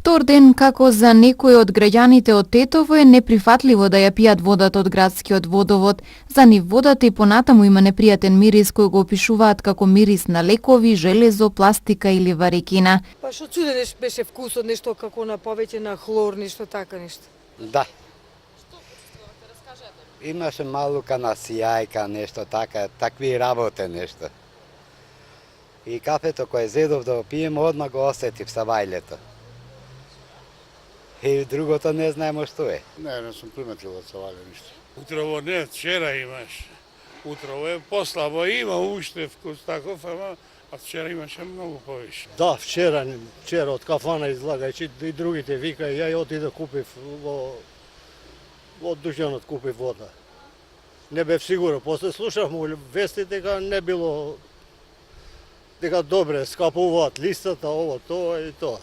Втор ден како за некои од граѓаните од Тетово е неприфатливо да ја пијат водата од градскиот водовод. За нив водата и понатаму има непријатен мирис кој го опишуваат како мирис на лекови, железо, пластика или варикина. Па што чуден беше вкусот, нешто како на повеќе на хлор, нешто така нешто. Да. Имаше малука на сијајка, нешто така, такви работе нешто. И кафето кое зедов да го пием, одма го осетив са вајлето. И другото не знаемо што е. Не сум приметил од савајле ништо. Утрово не, вчера имаш. Утрово е послабо, има уште вкус таков, ама а вчера имаше многу повише. Да, вчера од кафана излагајќи и другите вика, ја отидов купив од душјанот купив вода. Не бев сигурен, после слушав му вести дека не било, дека добре скапуваат листата, ово, тоа и тоа.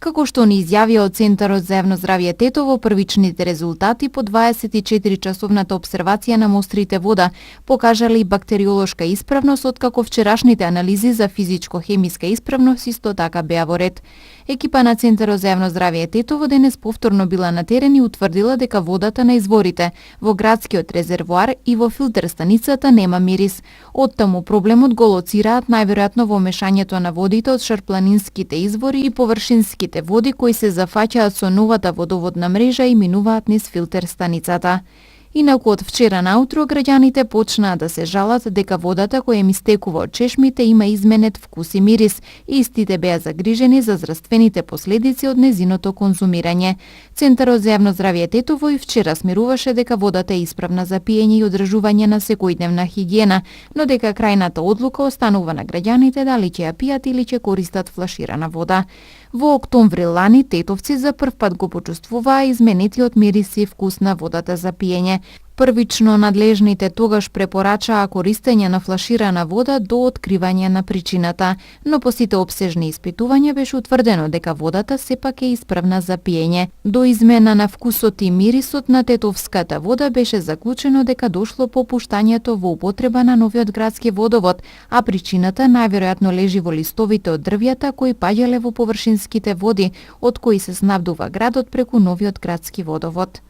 Како што ни изјавија од Центарот за јавно здравје Тетово, првичните резултати по 24-часовната обсервација на мострите вода покажале бактериолошка исправност, откако вчерашните анализи за физичко-хемиска исправност исто така беа во ред. Екипа на Центарот за јавно здравје Тетово денес повторно била на терен и утврдила дека водата на изворите, во градскиот резервоар и во филтер станицата нема мирис. Оттаму проблемот го лоцираат најверојатно во мешањето на водите од шарпланинските извори и површинските води кои се зафаќаат со новата водоводна мрежа и минуваат низ филтер станицата. Инаку од вчера наутро граѓаните почнаа да се жалат дека водата која им истекува од чешмите има изменет вкус и мирис и истите беа загрижени за здравствените последици од незиното конзумирање. Центарот за јавно здравје Тетово и вчера смируваше дека водата е исправна за пиење и одржување на секојдневна хигиена, но дека крајната одлука останува на граѓаните дали ќе ја пијат или ќе користат флаширана вода. Во октомври лани тетовци за прв пат го почувствуваа изменетиот мирис и вкус на водата за пиење. Првично надлежните тогаш препорачаа користење на флаширана вода до откривање на причината, но по сите опсежни испитувања беше утврдено дека водата сепак е исправна за пиење. До измена на вкусот и мирисот на тетовската вода беше заклучено дека дошло по пуштањето во употреба на новиот градски водовод, а причината најверојатно лежи во листовите од дрвјата кои паѓале во површинските води, од кои се снабдува градот преку новиот градски водовод.